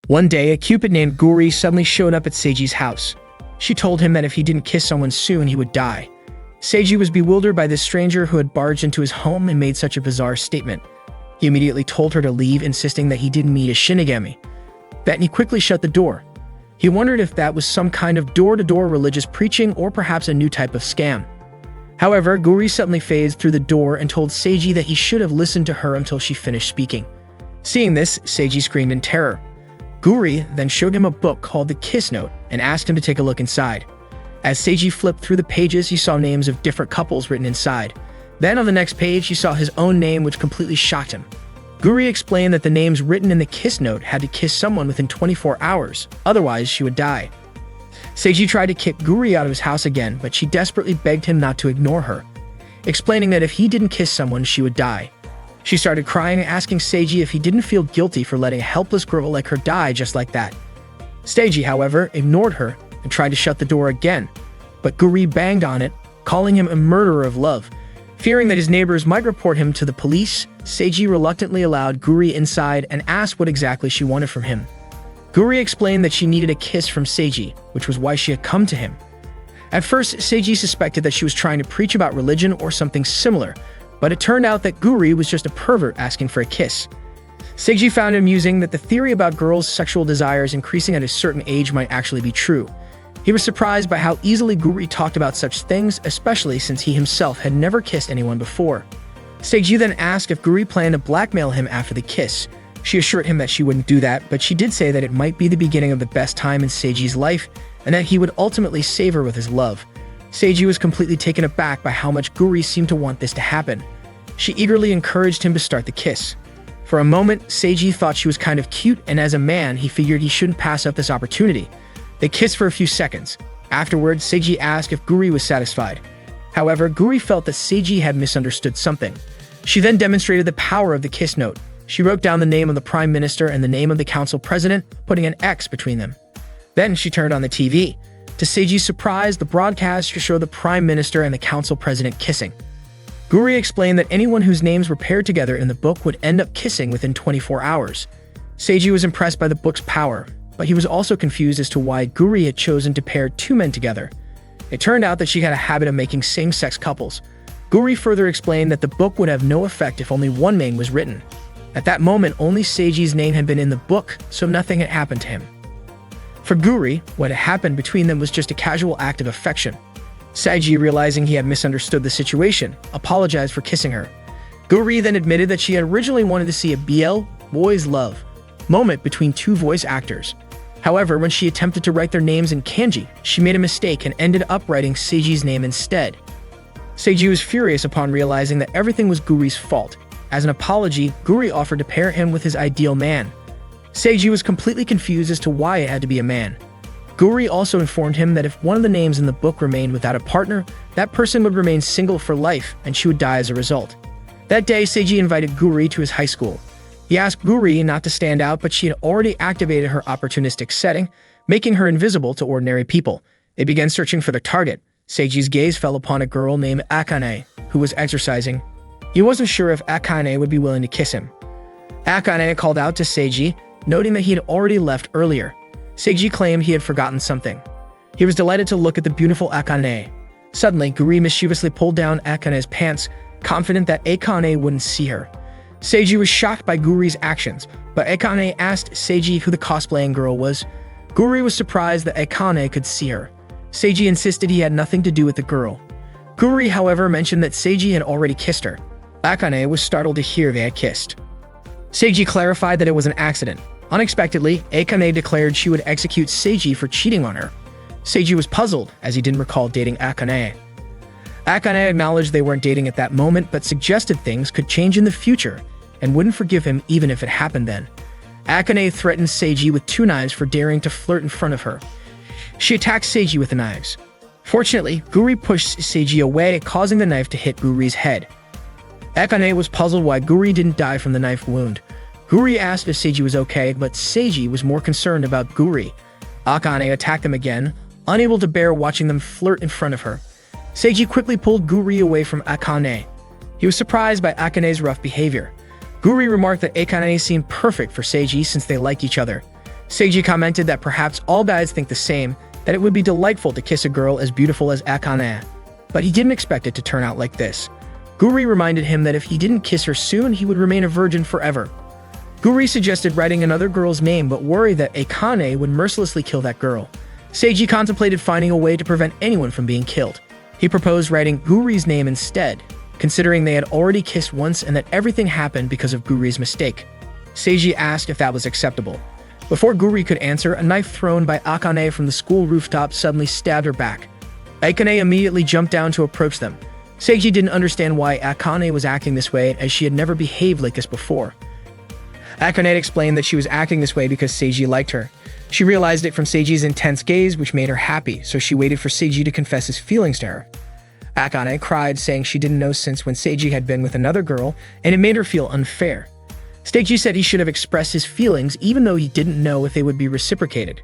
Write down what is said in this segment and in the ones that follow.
One day, a Cupid named Guri suddenly showed up at Seiji's house. She told him that if he didn't kiss someone soon, he would die. Seiji was bewildered by this stranger who had barged into his home and made such a bizarre statement. He immediately told her to leave, insisting that he didn't meet a shinigami. Then he quickly shut the door. He wondered if that was some kind of door-to-door religious preaching or perhaps a new type of scam. However, Guri suddenly phased through the door and told Seiji that he should have listened to her until she finished speaking. Seeing this, Seiji screamed in terror. Guri then showed him a book called The Kiss Note and asked him to take a look inside. As Seiji flipped through the pages, he saw names of different couples written inside. Then on the next page, he saw his own name, which completely shocked him. Guri explained that the names written in the Kiss Note had to kiss someone within 24 hours, otherwise she would die. Seiji tried to kick Guri out of his house again, but she desperately begged him not to ignore her, explaining that if he didn't kiss someone, she would die. She started crying and asking Seiji if he didn't feel guilty for letting a helpless girl like her die just like that. Seiji, however, ignored her and tried to shut the door again, but Guri banged on it, calling him a murderer of love. Fearing that his neighbors might report him to the police, Seiji reluctantly allowed Guri inside and asked what exactly she wanted from him. Guri explained that she needed a kiss from Seiji, which was why she had come to him. At first, Seiji suspected that she was trying to preach about religion or something similar, but it turned out that Guri was just a pervert asking for a kiss. Seiji found it amusing that the theory about girls' sexual desires increasing at a certain age might actually be true. He was surprised by how easily Guri talked about such things, especially since he himself had never kissed anyone before. Seiji then asked if Guri planned to blackmail him after the kiss. She assured him that she wouldn't do that, but she did say that it might be the beginning of the best time in Seiji's life, and that he would ultimately save her with his love. Seiji was completely taken aback by how much Guri seemed to want this to happen. She eagerly encouraged him to start the kiss. For a moment, Seiji thought she was kind of cute, and as a man, he figured he shouldn't pass up this opportunity. They kissed for a few seconds. Afterwards, Seiji asked if Guri was satisfied. However, Guri felt that Seiji had misunderstood something. She then demonstrated the power of the Kiss Note. She wrote down the name of the Prime Minister and the name of the Council President, putting an X between them. Then she turned on the TV. To Seiji's surprise, the broadcast showed the Prime Minister and the Council President kissing. Guri explained that anyone whose names were paired together in the book would end up kissing within 24 hours. Seiji was impressed by the book's power, but he was also confused as to why Guri had chosen to pair two men together. It turned out that she had a habit of making same-sex couples. Guri further explained that the book would have no effect if only one name was written. At that moment, only Seiji's name had been in the book, so nothing had happened to him. For Guri, what had happened between them was just a casual act of affection. Seiji, realizing he had misunderstood the situation, apologized for kissing her. Guri then admitted that she had originally wanted to see a BL, boys love, moment between two voice actors. However, when she attempted to write their names in kanji, she made a mistake and ended up writing Seiji's name instead. Seiji was furious upon realizing that everything was Guri's fault. As an apology, Guri offered to pair him with his ideal man. Seiji was completely confused as to why it had to be a man. Guri also informed him that if one of the names in the book remained without a partner, that person would remain single for life and she would die as a result. That day, Seiji invited Guri to his high school. He asked Guri not to stand out, but she had already activated her opportunistic setting, making her invisible to ordinary people. They began searching for their target. Seiji's gaze fell upon a girl named Akane, who was exercising. He wasn't sure if Akane would be willing to kiss him. Akane called out to Seiji, noting that he had already left earlier. Seiji claimed he had forgotten something. He was delighted to look at the beautiful Akane. Suddenly, Guri mischievously pulled down Akane's pants, confident that Akane wouldn't see her. Seiji was shocked by Guri's actions, but Akane asked Seiji who the cosplaying girl was. Guri was surprised that Akane could see her. Seiji insisted he had nothing to do with the girl. Guri, however, mentioned that Seiji had already kissed her. Akane was startled to hear they had kissed. Seiji clarified that it was an accident. Unexpectedly, Akane declared she would execute Seiji for cheating on her. Seiji was puzzled, as he didn't recall dating Akane. Akane acknowledged they weren't dating at that moment, but suggested things could change in the future, and wouldn't forgive him even if it happened then. Akane threatened Seiji with 2 knives for daring to flirt in front of her. She attacked Seiji with the knives. Fortunately, Guri pushed Seiji away, causing the knife to hit Guri's head. Akane was puzzled why Guri didn't die from the knife wound. Guri asked if Seiji was okay, but Seiji was more concerned about Guri. Akane attacked them again, unable to bear watching them flirt in front of her. Seiji quickly pulled Guri away from Akane. He was surprised by Akane's rough behavior. Guri remarked that Akane seemed perfect for Seiji since they liked each other. Seiji commented that perhaps all guys think the same, that it would be delightful to kiss a girl as beautiful as Akane. But he didn't expect it to turn out like this. Guri reminded him that if he didn't kiss her soon, he would remain a virgin forever. Guri suggested writing another girl's name but worried that Akane would mercilessly kill that girl. Seiji contemplated finding a way to prevent anyone from being killed. He proposed writing Guri's name instead, considering they had already kissed once and that everything happened because of Guri's mistake. Seiji asked if that was acceptable. Before Guri could answer, a knife thrown by Akane from the school rooftop suddenly stabbed her back. Akane immediately jumped down to approach them. Seiji didn't understand why Akane was acting this way, as she had never behaved like this before. Akane explained that she was acting this way because Seiji liked her. She realized it from Seiji's intense gaze, which made her happy, so she waited for Seiji to confess his feelings to her. Akane cried, saying she didn't know since when Seiji had been with another girl, and it made her feel unfair. Seiji said he should have expressed his feelings even though he didn't know if they would be reciprocated.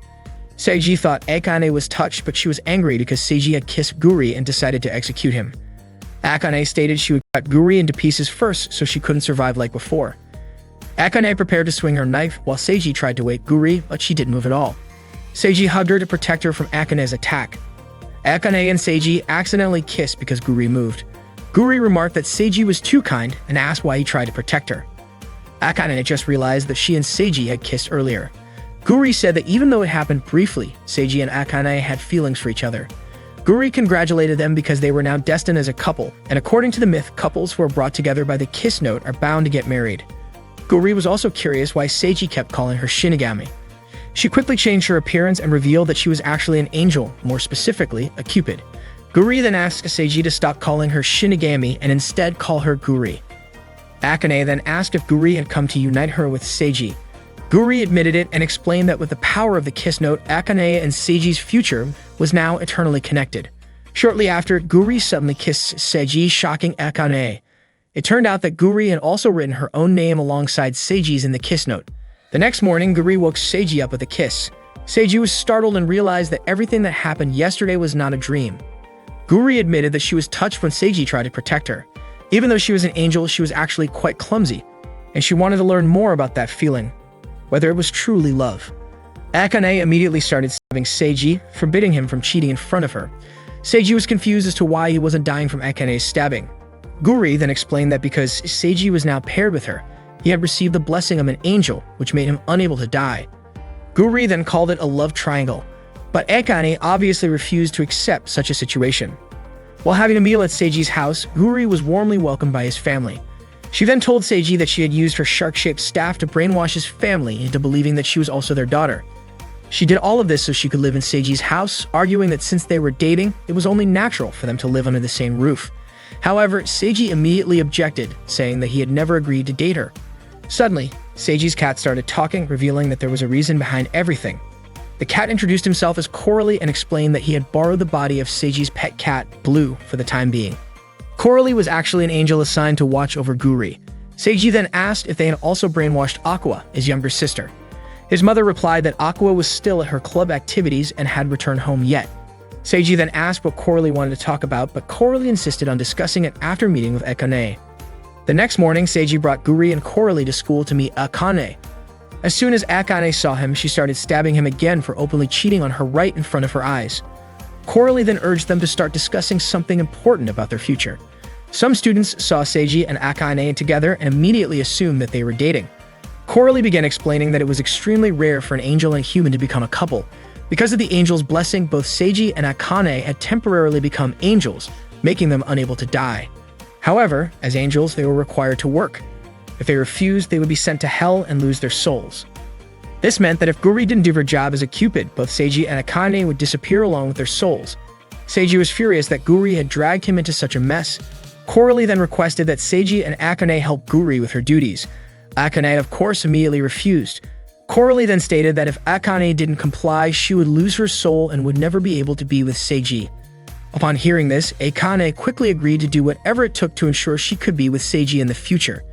Seiji thought Akane was touched, but she was angry because Seiji had kissed Guri and decided to execute him. Akane stated she would cut Guri into pieces first so she couldn't survive like before. Akane prepared to swing her knife while Seiji tried to wake Guri, but she didn't move at all. Seiji hugged her to protect her from Akane's attack. Akane and Seiji accidentally kissed because Guri moved. Guri remarked that Seiji was too kind and asked why he tried to protect her. Akane just realized that she and Seiji had kissed earlier. Guri said that even though it happened briefly, Seiji and Akane had feelings for each other. Guri congratulated them because they were now destined as a couple, and according to the myth, couples who are brought together by the kiss note are bound to get married. Guri was also curious why Seiji kept calling her Shinigami. She quickly changed her appearance and revealed that she was actually an angel, more specifically, a Cupid. Guri then asked Seiji to stop calling her Shinigami and instead call her Guri. Akane then asked if Guri had come to unite her with Seiji. Guri admitted it and explained that with the power of the kiss note, Akane and Seiji's future was now eternally connected. Shortly after, Guri suddenly kissed Seiji, shocking Akane. It turned out that Guri had also written her own name alongside Seiji's in the kiss note. The next morning, Guri woke Seiji up with a kiss. Seiji was startled and realized that everything that happened yesterday was not a dream. Guri admitted that she was touched when Seiji tried to protect her. Even though she was an angel, she was actually quite clumsy, and she wanted to learn more about that feeling, whether it was truly love. Akane immediately started stabbing Seiji, forbidding him from cheating in front of her. Seiji was confused as to why he wasn't dying from Akane's stabbing. Guri then explained that because Seiji was now paired with her, he had received the blessing of an angel, which made him unable to die. Guri then called it a love triangle, but Akane obviously refused to accept such a situation. While having a meal at Seiji's house, Guri was warmly welcomed by his family. She then told Seiji that she had used her shark-shaped staff to brainwash his family into believing that she was also their daughter. She did all of this so she could live in Seiji's house, arguing that since they were dating, it was only natural for them to live under the same roof. However, Seiji immediately objected, saying that he had never agreed to date her. Suddenly, Seiji's cat started talking, revealing that there was a reason behind everything. The cat introduced himself as Coralie and explained that he had borrowed the body of Seiji's pet cat, Blue, for the time being. Coralie was actually an angel assigned to watch over Guri. Seiji then asked if they had also brainwashed Aqua, his younger sister. His mother replied that Aqua was still at her club activities and had returned home yet. Seiji then asked what Coralie wanted to talk about, but Coralie insisted on discussing it after meeting with Akane. The next morning, Seiji brought Guri and Coralie to school to meet Akane. As soon as Akane saw him, she started stabbing him again for openly cheating on her right in front of her eyes. Coralie then urged them to start discussing something important about their future. Some students saw Seiji and Akane together and immediately assumed that they were dating. Coralie began explaining that it was extremely rare for an angel and a human to become a couple. Because of the angel's blessing, both Seiji and Akane had temporarily become angels, making them unable to die. However, as angels, they were required to work. If they refused, they would be sent to hell and lose their souls. This meant that if Guri didn't do her job as a Cupid, both Seiji and Akane would disappear along with their souls. Seiji was furious that Guri had dragged him into such a mess. Coralie then requested that Seiji and Akane help Guri with her duties. Akane, of course, immediately refused. Coralie then stated that if Akane didn't comply, she would lose her soul and would never be able to be with Seiji. Upon hearing this, Akane quickly agreed to do whatever it took to ensure she could be with Seiji in the future.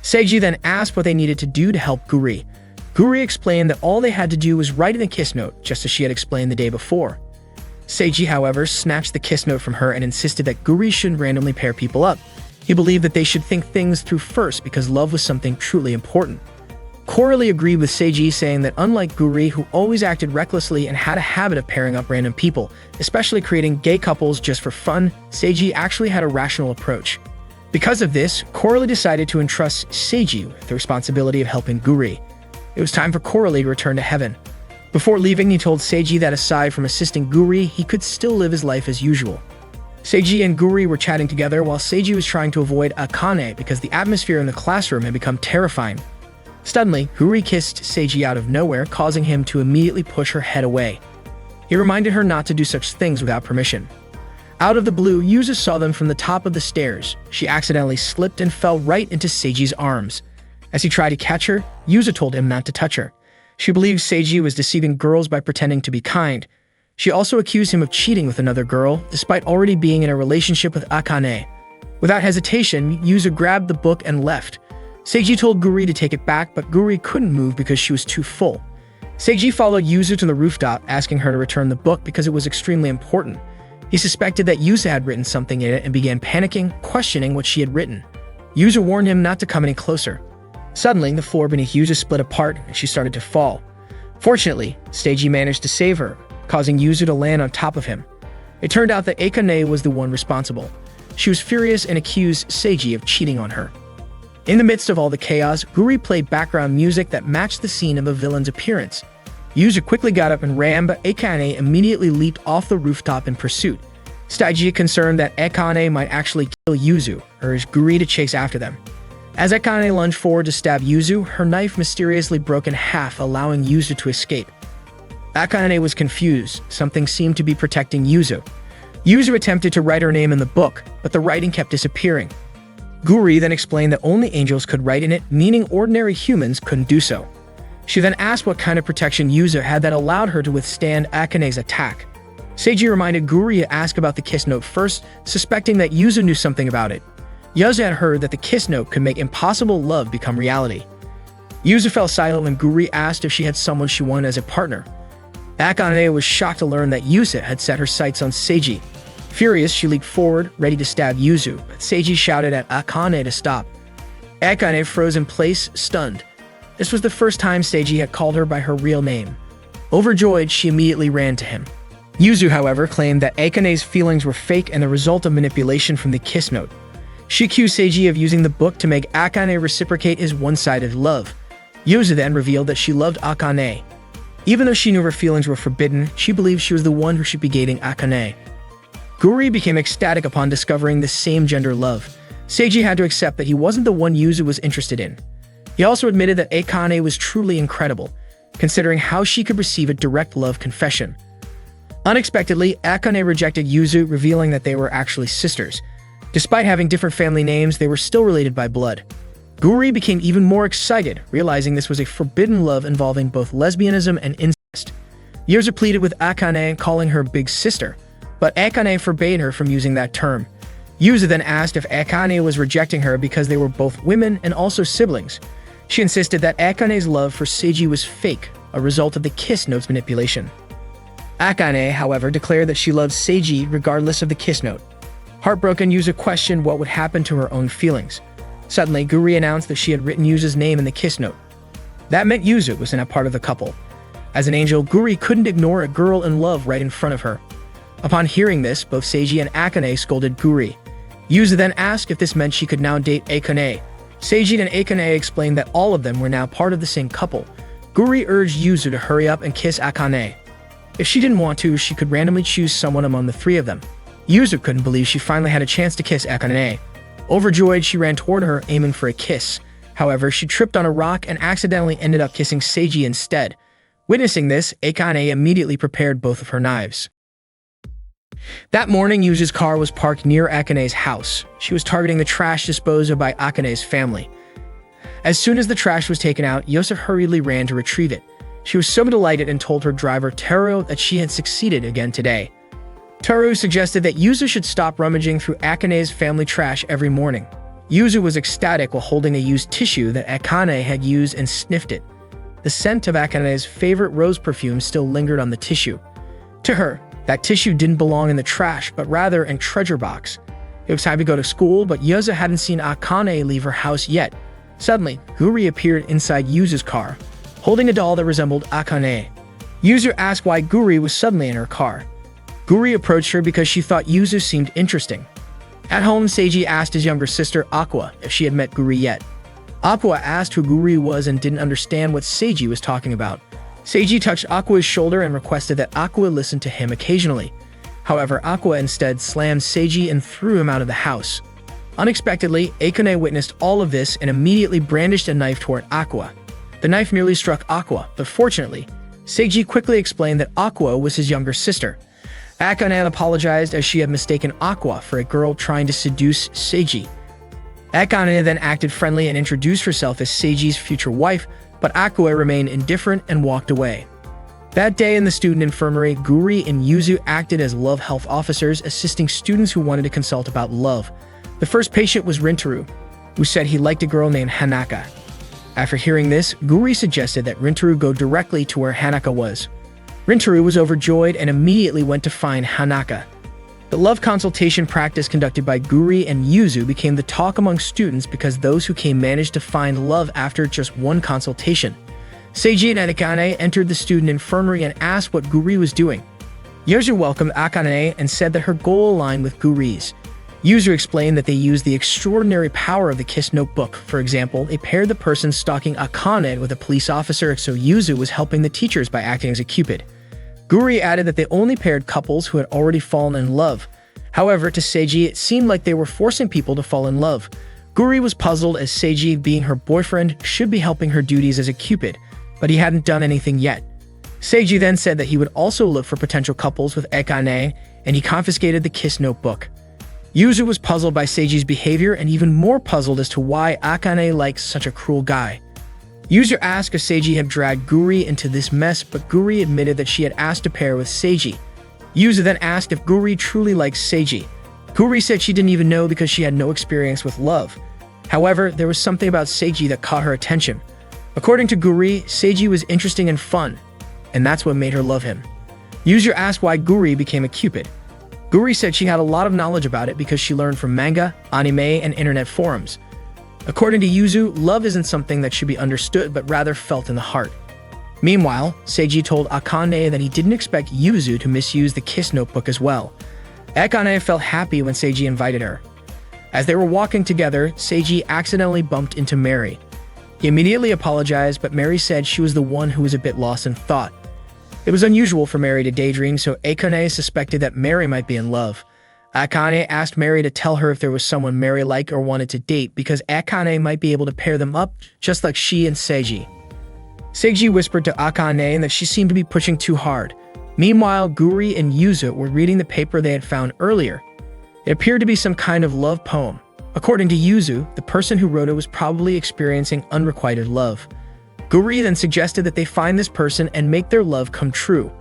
Seiji then asked what they needed to do to help Guri. Guri explained that all they had to do was write in a kiss note, just as she had explained the day before. Seiji, however, snatched the kiss note from her and insisted that Guri shouldn't randomly pair people up. He believed that they should think things through first because love was something truly important. Coralie agreed with Seiji, saying that unlike Guri, who always acted recklessly and had a habit of pairing up random people, especially creating gay couples just for fun, Seiji actually had a rational approach. Because of this, Coralie decided to entrust Seiji with the responsibility of helping Guri. It was time for Coralie to return to heaven. Before leaving, he told Seiji that aside from assisting Guri, he could still live his life as usual. Seiji and Guri were chatting together while Seiji was trying to avoid Akane because the atmosphere in the classroom had become terrifying. Suddenly, Guri kissed Seiji out of nowhere, causing him to immediately push her head away. He reminded her not to do such things without permission. Out of the blue, Yuzu saw them from the top of the stairs. She accidentally slipped and fell right into Seiji's arms. As he tried to catch her, Yuzu told him not to touch her. She believed Seiji was deceiving girls by pretending to be kind. She also accused him of cheating with another girl, despite already being in a relationship with Akane. Without hesitation, Yuzu grabbed the book and left. Seiji told Guri to take it back, but Guri couldn't move because she was too full. Seiji followed Yuzu to the rooftop, asking her to return the book because it was extremely important. He suspected that Yuzu had written something in it and began panicking, questioning what she had written. Yuzu warned him not to come any closer. Suddenly, the floor beneath Yuzu split apart and she started to fall. Fortunately, Seiji managed to save her, causing Yuzu to land on top of him. It turned out that Akane was the one responsible. She was furious and accused Seiji of cheating on her. In the midst of all the chaos, Guri played background music that matched the scene of a villain's appearance. Yuzu quickly got up and ran, but Akane immediately leaped off the rooftop in pursuit. Seiji, concerned that Akane might actually kill Yuzu, urged Guri to chase after them. As Akane lunged forward to stab Yuzu, her knife mysteriously broke in half, allowing Yuzu to escape. Akane was confused. Something seemed to be protecting Yuzu. Yuzu attempted to write her name in the book, but the writing kept disappearing. Guri then explained that only angels could write in it, meaning ordinary humans couldn't do so. She then asked what kind of protection Yuzu had that allowed her to withstand Akane's attack. Seiji reminded Guri to ask about the kiss note first, suspecting that Yuzu knew something about it. Yuzu had heard that the kiss note could make impossible love become reality. Yuzu fell silent when Guri asked if she had someone she wanted as a partner. Akane was shocked to learn that Yuzu had set her sights on Seiji. Furious, she leaped forward, ready to stab Yuzu, but Seiji shouted at Akane to stop. Akane froze in place, stunned. This was the first time Seiji had called her by her real name. Overjoyed, she immediately ran to him. Yuzu, however, claimed that Akane's feelings were fake and the result of manipulation from the kiss note. She accused Seiji of using the book to make Akane reciprocate his one-sided love. Yuzu then revealed that she loved Akane. Even though she knew her feelings were forbidden, she believed she was the one who should be dating Akane. Guri became ecstatic upon discovering the same gender love. Seiji had to accept that he wasn't the one Yuzu was interested in. He also admitted that Akane was truly incredible, considering how she could receive a direct love confession. Unexpectedly, Akane rejected Yuzu, revealing that they were actually sisters. Despite having different family names, they were still related by blood. Guri became even more excited, realizing this was a forbidden love involving both lesbianism and incest. Yuzu pleaded with Akane, calling her big sister, but Akane forbade her from using that term. Yuzu then asked if Akane was rejecting her because they were both women and also siblings. She insisted that Akane's love for Seiji was fake, a result of the kiss note's manipulation. Akane, however, declared that she loved Seiji regardless of the kiss note. Heartbroken, Yuzu questioned what would happen to her own feelings. Suddenly, Guri announced that she had written Yuzu's name in the kiss note. That meant Yuzu was now part of the couple. As an angel, Guri couldn't ignore a girl in love right in front of her. Upon hearing this, both Seiji and Akane scolded Guri. Yuzu then asked if this meant she could now date Akane. Seiji and Akane explained that all of them were now part of the same couple. Guri urged Yuzu to hurry up and kiss Akane. If she didn't want to, she could randomly choose someone among the three of them. Yuzu couldn't believe she finally had a chance to kiss Akane. Overjoyed, she ran toward her, aiming for a kiss. However, she tripped on a rock and accidentally ended up kissing Seiji instead. Witnessing this, Akane immediately prepared both of her knives. That morning, Yuzu's car was parked near Akane's house. She was targeting the trash disposed of by Akane's family. As soon as the trash was taken out, Yosef hurriedly ran to retrieve it. She was so delighted and told her driver, Teru, that she had succeeded again today. Teru suggested that Yuzu should stop rummaging through Akane's family trash every morning. Yuzu was ecstatic while holding a used tissue that Akane had used and sniffed it. The scent of Akane's favorite rose perfume still lingered on the tissue. To her, that tissue didn't belong in the trash, but rather in treasure box. It was time to go to school, but Yuzu hadn't seen Akane leave her house yet. Suddenly, Guri appeared inside Yuzu's car, holding a doll that resembled Akane. Yuzu asked why Guri was suddenly in her car. Guri approached her because she thought Yuzu seemed interesting. At home, Seiji asked his younger sister, Aqua, if she had met Guri yet. Aqua asked who Guri was and didn't understand what Seiji was talking about. Seiji touched Aqua's shoulder and requested that Aqua listen to him occasionally. However, Aqua instead slammed Seiji and threw him out of the house. Unexpectedly, Akane witnessed all of this and immediately brandished a knife toward Aqua. The knife nearly struck Aqua, but fortunately, Seiji quickly explained that Aqua was his younger sister. Akane apologized as she had mistaken Aqua for a girl trying to seduce Seiji. Akane then acted friendly and introduced herself as Seiji's future wife, but Aqua remained indifferent and walked away. That day in the student infirmary, Guri and Yuzu acted as love health officers, assisting students who wanted to consult about love. The first patient was Rintaro, who said he liked a girl named Hanaka. After hearing this, Guri suggested that Rintaro go directly to where Hanaka was. Rintaro was overjoyed and immediately went to find Hanaka. The love consultation practice conducted by Guri and Yuzu became the talk among students because those who came managed to find love after just one consultation. Seiji and Akane entered the student infirmary and asked what Guri was doing. Yuzu welcomed Akane and said that her goal aligned with Guri's. Yuzu explained that they used the extraordinary power of the Kiss Notebook. For example, they paired the person stalking Akane with a police officer, so Yuzu was helping the teachers by acting as a Cupid. Guri added that they only paired couples who had already fallen in love. However, to Seiji, it seemed like they were forcing people to fall in love. Guri was puzzled as Seiji, being her boyfriend, should be helping her duties as a Cupid, but he hadn't done anything yet. Seiji then said that he would also look for potential couples with Akane, and he confiscated the Kiss Notebook. Yuzu was puzzled by Seiji's behavior and even more puzzled as to why Akane likes such a cruel guy. Yuzu asked if Seiji had dragged Guri into this mess, but Guri admitted that she had asked to pair with Seiji. Yuzu then asked if Guri truly likes Seiji. Guri said she didn't even know because she had no experience with love. However, there was something about Seiji that caught her attention. According to Guri, Seiji was interesting and fun, and that's what made her love him. Yuzu asked why Guri became a Cupid. Guri said she had a lot of knowledge about it because she learned from manga, anime, and internet forums. According to Yuzu, love isn't something that should be understood but rather felt in the heart. Meanwhile, Seiji told Akane that he didn't expect Yuzu to misuse the Kiss Notebook as well. Akane felt happy when Seiji invited her. As they were walking together, Seiji accidentally bumped into Mary. He immediately apologized, but Mary said she was the one who was a bit lost in thought. It was unusual for Mary to daydream, so Akane suspected that Mary might be in love. Akane asked Mary to tell her if there was someone Mary liked or wanted to date because Akane might be able to pair them up, just like she and Seiji. Seiji whispered to Akane that she seemed to be pushing too hard. Meanwhile, Guri and Yuzu were reading the paper they had found earlier. It appeared to be some kind of love poem. According to Yuzu, the person who wrote it was probably experiencing unrequited love. Guri then suggested that they find this person and make their love come true.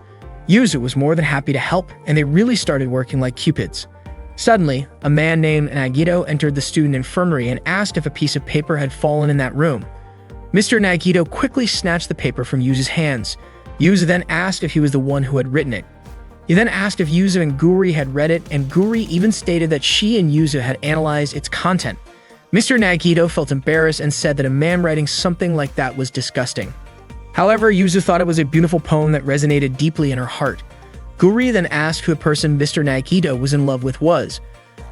Yuzu was more than happy to help, and they really started working like Cupids. Suddenly, a man named Nagito entered the student infirmary and asked if a piece of paper had fallen in that room. Mr. Nagito quickly snatched the paper from Yuzu's hands. Yuzu then asked if he was the one who had written it. He then asked if Yuzu and Guri had read it, and Guri even stated that she and Yuzu had analyzed its content. Mr. Nagito felt embarrassed and said that a man writing something like that was disgusting. However, Yuzu thought it was a beautiful poem that resonated deeply in her heart. Guri then asked who the person Mr. Nagito was in love with was.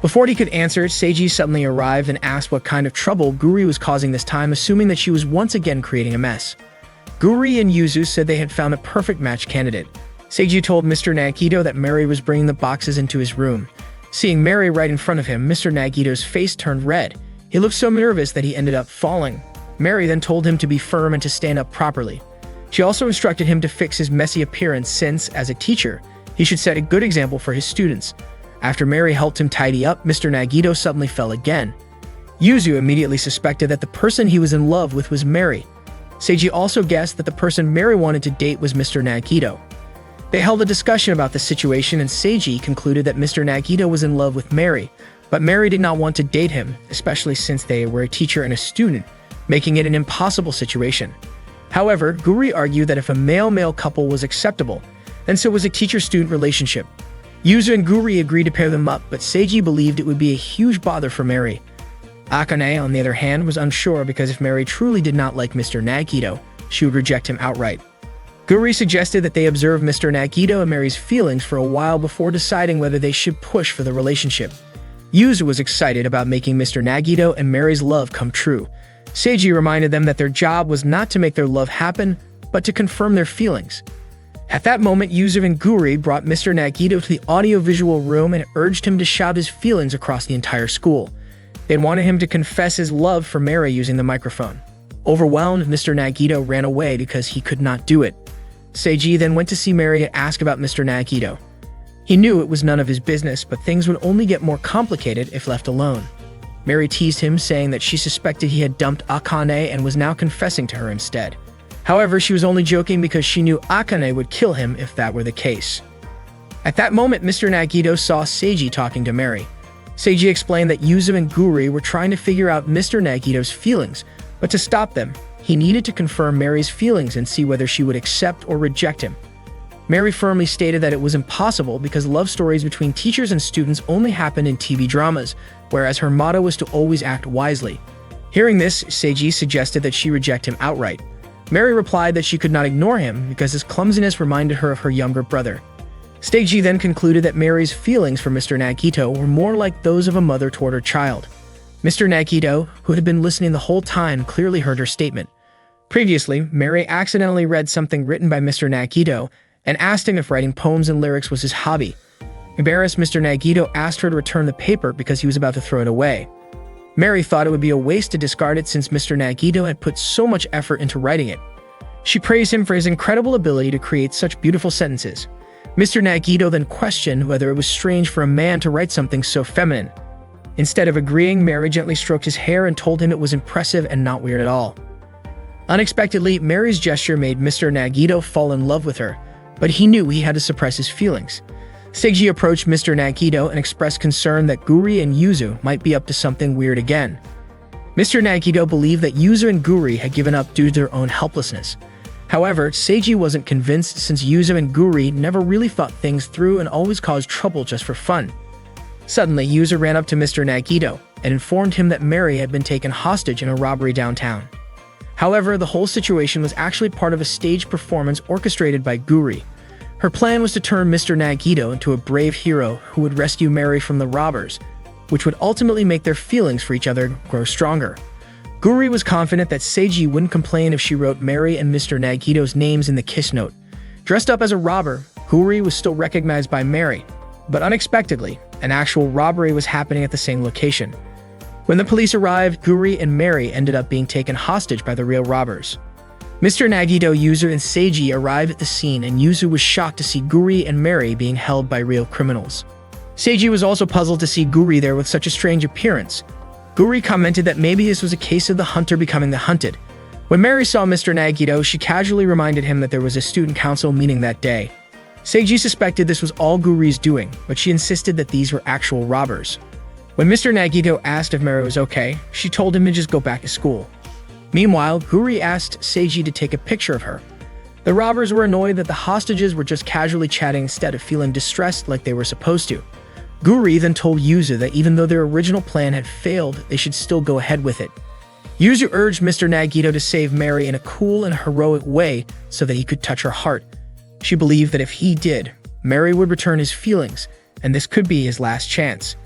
Before he could answer, Seiji suddenly arrived and asked what kind of trouble Guri was causing this time, assuming that she was once again creating a mess. Guri and Yuzu said they had found a perfect match candidate. Seiji told Mr. Nagito that Mary was bringing the boxes into his room. Seeing Mary right in front of him, Mr. Nagito's face turned red. He looked so nervous that he ended up falling. Mary then told him to be firm and to stand up properly. She also instructed him to fix his messy appearance since, as a teacher, he should set a good example for his students. After Mary helped him tidy up, Mr. Nagito suddenly fell again. Yuzu immediately suspected that the person he was in love with was Mary. Seiji also guessed that the person Mary wanted to date was Mr. Nagito. They held a discussion about the situation, and Seiji concluded that Mr. Nagito was in love with Mary, but Mary did not want to date him, especially since they were a teacher and a student, making it an impossible situation. However, Guri argued that if a male-male couple was acceptable, then so was a teacher-student relationship. Yuzu and Guri agreed to pair them up, but Seiji believed it would be a huge bother for Mary. Akane, on the other hand, was unsure because if Mary truly did not like Mr. Nagito, she would reject him outright. Guri suggested that they observe Mr. Nagito and Mary's feelings for a while before deciding whether they should push for the relationship. Yuzu was excited about making Mr. Nagito and Mary's love come true. Seiji reminded them that their job was not to make their love happen, but to confirm their feelings. At that moment, Yuzu and Guri brought Mr. Nagito to the audio-visual room and urged him to shout his feelings across the entire school. They wanted him to confess his love for Mary using the microphone. Overwhelmed, Mr. Nagito ran away because he could not do it. Seiji then went to see Mary and ask about Mr. Nagito. He knew it was none of his business, but things would only get more complicated if left alone. Mary teased him, saying that she suspected he had dumped Akane and was now confessing to her instead. However, she was only joking because she knew Akane would kill him if that were the case. At that moment, Mr. Nagito saw Seiji talking to Mary. Seiji explained that Yuzu and Guri were trying to figure out Mr. Nagito's feelings, but to stop them, he needed to confirm Mary's feelings and see whether she would accept or reject him. Mary firmly stated that it was impossible because love stories between teachers and students only happened in TV dramas, whereas her motto was to always act wisely. Hearing this, Seiji suggested that she reject him outright. Mary replied that she could not ignore him because his clumsiness reminded her of her younger brother. Seiji then concluded that Mary's feelings for Mr. Nagito were more like those of a mother toward her child. Mr. Nagito, who had been listening the whole time, clearly heard her statement. Previously, Mary accidentally read something written by Mr. Nagito and asked him if writing poems and lyrics was his hobby. Embarrassed, Mr. Nagito asked her to return the paper because he was about to throw it away. Mary thought it would be a waste to discard it since Mr. Nagito had put so much effort into writing it. She praised him for his incredible ability to create such beautiful sentences. Mr. Nagito then questioned whether it was strange for a man to write something so feminine. Instead of agreeing, Mary gently stroked his hair and told him it was impressive and not weird at all. Unexpectedly, Mary's gesture made Mr. Nagito fall in love with her, but he knew he had to suppress his feelings. Seiji approached Mr. Nagito and expressed concern that Guri and Yuzu might be up to something weird again. Mr. Nagito believed that Yuzu and Guri had given up due to their own helplessness. However, Seiji wasn't convinced since Yuzu and Guri never really thought things through and always caused trouble just for fun. Suddenly, Yuzu ran up to Mr. Nagito and informed him that Mary had been taken hostage in a robbery downtown. However, the whole situation was actually part of a staged performance orchestrated by Guri. Her plan was to turn Mr. Nagito into a brave hero who would rescue Mary from the robbers, which would ultimately make their feelings for each other grow stronger. Guri was confident that Seiji wouldn't complain if she wrote Mary and Mr. Nagito's names in the kiss note. Dressed up as a robber, Guri was still recognized by Mary, but unexpectedly, an actual robbery was happening at the same location. When the police arrived, Guri and Mary ended up being taken hostage by the real robbers. Mr. Nagito, Yuzu, and Seiji arrived at the scene, and Yuzu was shocked to see Guri and Mary being held by real criminals. Seiji was also puzzled to see Guri there with such a strange appearance. Guri commented that maybe this was a case of the hunter becoming the hunted. When Mary saw Mr. Nagito, she casually reminded him that there was a student council meeting that day. Seiji suspected this was all Guri's doing, but she insisted that these were actual robbers. When Mr. Nagito asked if Mary was okay, she told him to just go back to school. Meanwhile, Guri asked Seiji to take a picture of her. The robbers were annoyed that the hostages were just casually chatting instead of feeling distressed like they were supposed to. Guri then told Yuzu that even though their original plan had failed, they should still go ahead with it. Yuzu urged Mr. Nagito to save Mary in a cool and heroic way so that he could touch her heart. She believed that if he did, Mary would return his feelings, and this could be his last chance.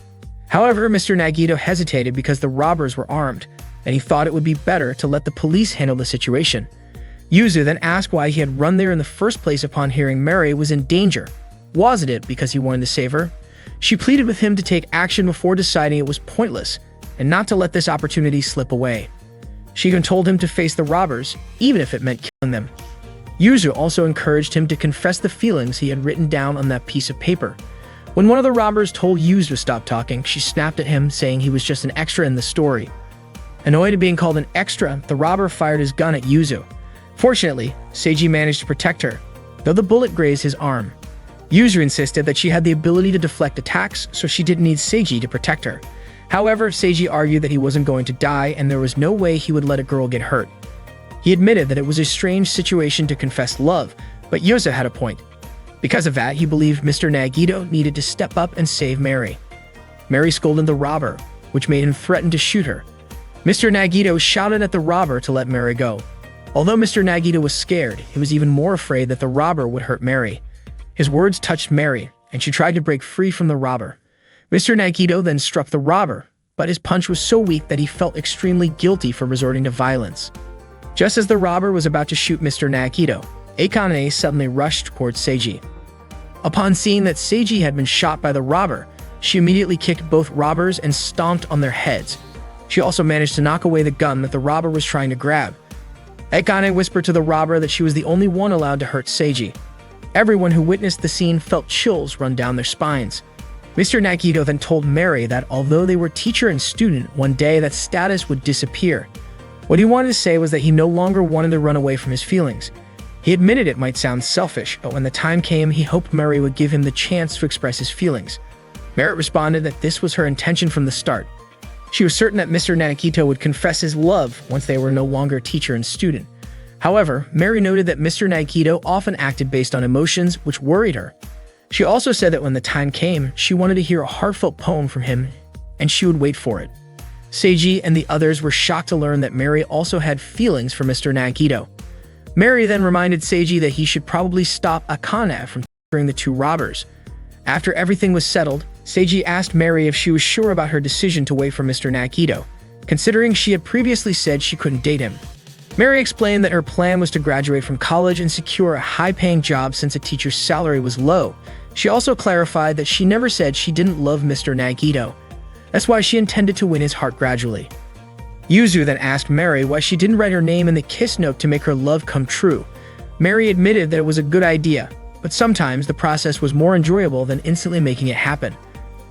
However, Mr. Nagito hesitated because the robbers were armed, and he thought it would be better to let the police handle the situation. Yuzu then asked why he had run there in the first place upon hearing Mary was in danger. Wasn't it because he wanted to save her? She pleaded with him to take action before deciding it was pointless, and not to let this opportunity slip away. She even told him to face the robbers, even if it meant killing them. Yuzu also encouraged him to confess the feelings he had written down on that piece of paper. When one of the robbers told Yuzu to stop talking, she snapped at him, saying he was just an extra in the story. Annoyed at being called an extra, the robber fired his gun at Yuzu. Fortunately, Seiji managed to protect her, though the bullet grazed his arm. Yuzu insisted that she had the ability to deflect attacks, so she didn't need Seiji to protect her. However, Seiji argued that he wasn't going to die and there was no way he would let a girl get hurt. He admitted that it was a strange situation to confess love, but Yuzu had a point. Because of that, he believed Mr. Nagito needed to step up and save Mary. Mary scolded the robber, which made him threaten to shoot her. Mr. Nagito shouted at the robber to let Mary go. Although Mr. Nagito was scared, he was even more afraid that the robber would hurt Mary. His words touched Mary, and she tried to break free from the robber. Mr. Nagito then struck the robber, but his punch was so weak that he felt extremely guilty for resorting to violence. Just as the robber was about to shoot Mr. Nagito, Akane suddenly rushed towards Seiji. Upon seeing that Seiji had been shot by the robber, she immediately kicked both robbers and stomped on their heads. She also managed to knock away the gun that the robber was trying to grab. Akane whispered to the robber that she was the only one allowed to hurt Seiji. Everyone who witnessed the scene felt chills run down their spines. Mr. Nagito then told Mary that although they were teacher and student, one day that status would disappear. What he wanted to say was that he no longer wanted to run away from his feelings. He admitted it might sound selfish, but when the time came, he hoped Mary would give him the chance to express his feelings. Mary responded that this was her intention from the start. She was certain that Mr. Nagito would confess his love once they were no longer teacher and student. However, Mary noted that Mr. Nagito often acted based on emotions, which worried her. She also said that when the time came, she wanted to hear a heartfelt poem from him, and she would wait for it. Seiji and the others were shocked to learn that Mary also had feelings for Mr. Nagito. Mary then reminded Seiji that he should probably stop Akane from torturing the two robbers. After everything was settled, Seiji asked Mary if she was sure about her decision to wait for Mr. Nagito, considering she had previously said she couldn't date him. Mary explained that her plan was to graduate from college and secure a high-paying job since a teacher's salary was low. She also clarified that she never said she didn't love Mr. Nagito. That's why she intended to win his heart gradually. Yuzu then asked Mary why she didn't write her name in the kiss note to make her love come true. Mary admitted that it was a good idea, but sometimes the process was more enjoyable than instantly making it happen.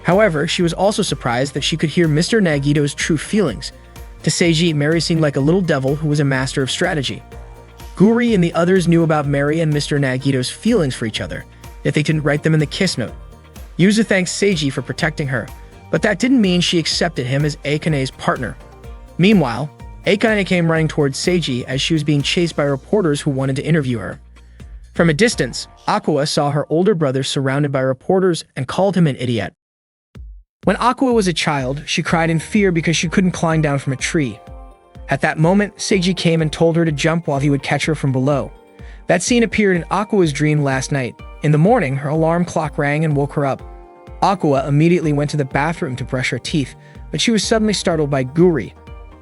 However, she was also surprised that she could hear Mr. Nagito's true feelings. To Seiji, Mary seemed like a little devil who was a master of strategy. Guri and the others knew about Mary and Mr. Nagito's feelings for each other, yet they didn't write them in the kiss note. Yuzu thanked Seiji for protecting her, but that didn't mean she accepted him as Akane's partner. Meanwhile, Akane came running towards Seiji as she was being chased by reporters who wanted to interview her. From a distance, Aqua saw her older brother surrounded by reporters and called him an idiot. When Aqua was a child, she cried in fear because she couldn't climb down from a tree. At that moment, Seiji came and told her to jump while he would catch her from below. That scene appeared in Aqua's dream last night. In the morning, her alarm clock rang and woke her up. Aqua immediately went to the bathroom to brush her teeth, but she was suddenly startled by Guri,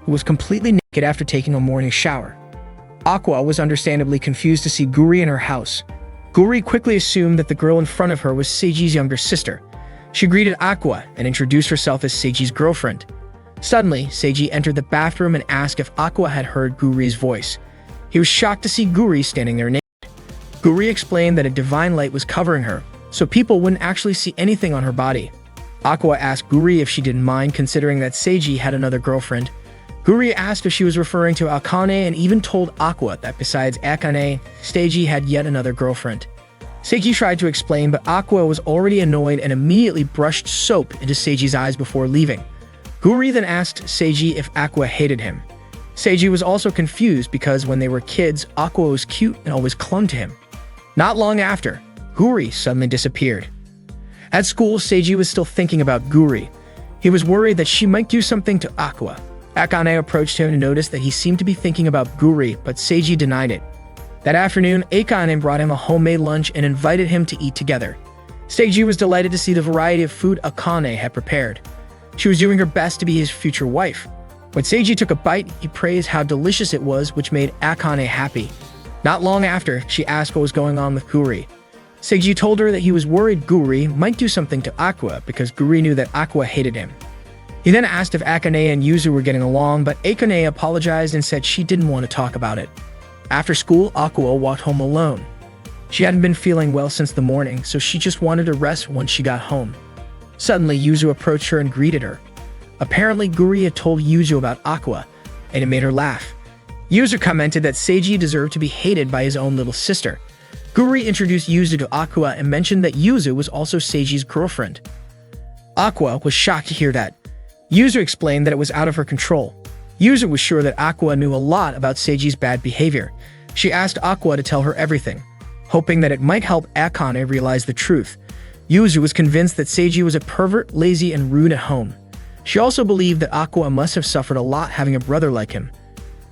who was completely naked after taking a morning shower. Aqua was understandably confused to see Guri in her house. Guri quickly assumed that the girl in front of her was Seiji's younger sister. She greeted Aqua and introduced herself as Seiji's girlfriend. Suddenly, Seiji entered the bathroom and asked if Aqua had heard Guri's voice. He was shocked to see Guri standing there naked. Guri explained that a divine light was covering her, so people wouldn't actually see anything on her body. Aqua asked Guri if she didn't mind considering that Seiji had another girlfriend. Guri asked if she was referring to Akane and even told Aqua that besides Akane, Seiji had yet another girlfriend. Seiji tried to explain, but Aqua was already annoyed and immediately brushed soap into Seiji's eyes before leaving. Guri then asked Seiji if Aqua hated him. Seiji was also confused because when they were kids, Aqua was cute and always clung to him. Not long after, Guri suddenly disappeared. At school, Seiji was still thinking about Guri. He was worried that she might do something to Aqua. Akane approached him and noticed that he seemed to be thinking about Guri, but Seiji denied it. That afternoon, Akane brought him a homemade lunch and invited him to eat together. Seiji was delighted to see the variety of food Akane had prepared. She was doing her best to be his future wife. When Seiji took a bite, he praised how delicious it was, which made Akane happy. Not long after, she asked what was going on with Guri. Seiji told her that he was worried Guri might do something to Aqua because Guri knew that Aqua hated him. He then asked if Akane and Yuzu were getting along, but Akane apologized and said she didn't want to talk about it. After school, Aqua walked home alone. She hadn't been feeling well since the morning, so she just wanted to rest once she got home. Suddenly, Yuzu approached her and greeted her. Apparently, Guri had told Yuzu about Aqua, and it made her laugh. Yuzu commented that Seiji deserved to be hated by his own little sister. Guri introduced Yuzu to Aqua and mentioned that Yuzu was also Seiji's girlfriend. Aqua was shocked to hear that. Yuzu explained that it was out of her control. Yuzu was sure that Aqua knew a lot about Seiji's bad behavior. She asked Aqua to tell her everything, hoping that it might help Akane realize the truth. Yuzu was convinced that Seiji was a pervert, lazy, and rude at home. She also believed that Aqua must have suffered a lot having a brother like him.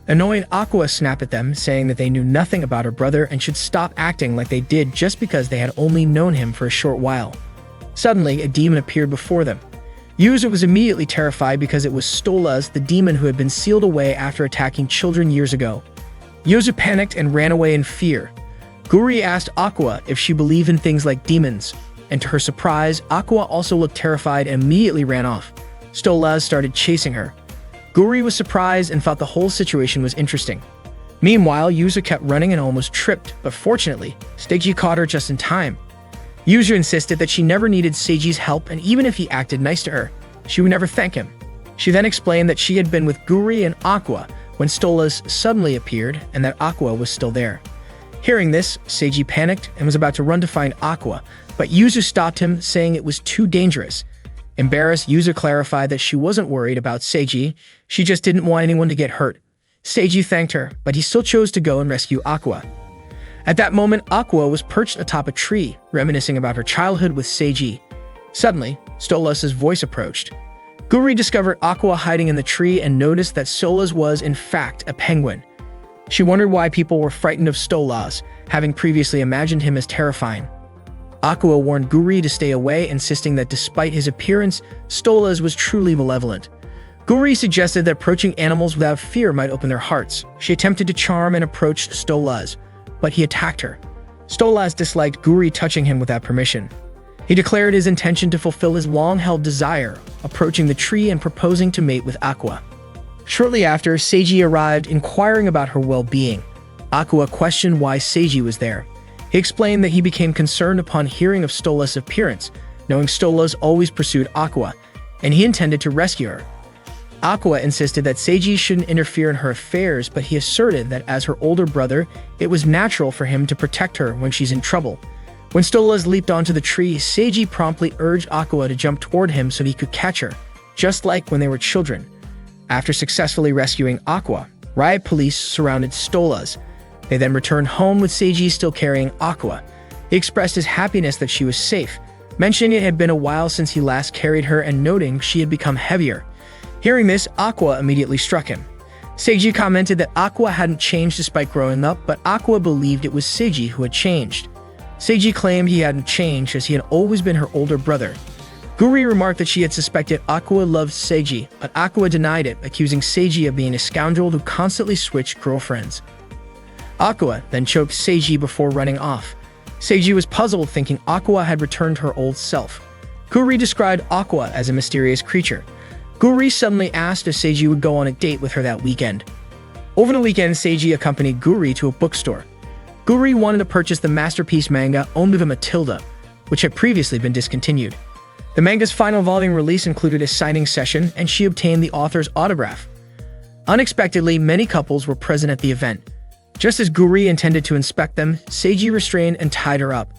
Annoyed, Aqua snapped at them, saying that they knew nothing about her brother and should stop acting like they did just because they had only known him for a short while. Suddenly, a demon appeared before them. Yuzu was immediately terrified because it was Stolas, the demon who had been sealed away after attacking children years ago. Yuzu panicked and ran away in fear. Guri asked Aqua if she believed in things like demons, and to her surprise, Aqua also looked terrified and immediately ran off. Stolas started chasing her. Guri was surprised and thought the whole situation was interesting. Meanwhile, Yuzu kept running and almost tripped, but fortunately, Seiji caught her just in time. Yuzu insisted that she never needed Seiji's help, and even if he acted nice to her, she would never thank him. She then explained that she had been with Guri and Aqua when Stolas suddenly appeared and that Aqua was still there. Hearing this, Seiji panicked and was about to run to find Aqua, but Yuzu stopped him, saying it was too dangerous. Embarrassed, Yuzu clarified that she wasn't worried about Seiji, she just didn't want anyone to get hurt. Seiji thanked her, but he still chose to go and rescue Aqua. At that moment, Aqua was perched atop a tree, reminiscing about her childhood with Seiji. Suddenly, Stolas' voice approached. Guri discovered Aqua hiding in the tree and noticed that Stolas was, in fact, a penguin. She wondered why people were frightened of Stolas, having previously imagined him as terrifying. Aqua warned Guri to stay away, insisting that despite his appearance, Stolas was truly malevolent. Guri suggested that approaching animals without fear might open their hearts. She attempted to charm and approached Stolas, but he attacked her. Stolas disliked Guri touching him without permission. He declared his intention to fulfill his long-held desire, approaching the tree and proposing to mate with Aqua. Shortly after, Seiji arrived, inquiring about her well-being. Aqua questioned why Seiji was there. He explained that he became concerned upon hearing of Stolas' appearance, knowing Stolas always pursued Aqua, and he intended to rescue her. Aqua insisted that Seiji shouldn't interfere in her affairs, but he asserted that as her older brother, it was natural for him to protect her when she's in trouble. When Stolas leaped onto the tree, Seiji promptly urged Aqua to jump toward him so he could catch her, just like when they were children. After successfully rescuing Aqua, riot police surrounded Stolas. They then returned home with Seiji still carrying Aqua. He expressed his happiness that she was safe, mentioning it had been a while since he last carried her and noting she had become heavier. Hearing this, Aqua immediately struck him. Seiji commented that Aqua hadn't changed despite growing up, but Aqua believed it was Seiji who had changed. Seiji claimed he hadn't changed as he had always been her older brother. Guri remarked that she had suspected Aqua loved Seiji, but Aqua denied it, accusing Seiji of being a scoundrel who constantly switched girlfriends. Aqua then choked Seiji before running off. Seiji was puzzled, thinking Aqua had returned to her old self. Guri described Aqua as a mysterious creature. Guri suddenly asked if Seiji would go on a date with her that weekend. Over the weekend, Seiji accompanied Guri to a bookstore. Guri wanted to purchase the masterpiece manga Only the Matilda, which had previously been discontinued. The manga's final volume release included a signing session, and she obtained the author's autograph. Unexpectedly, many couples were present at the event. Just as Guri intended to inspect them, Seiji restrained and tied her up.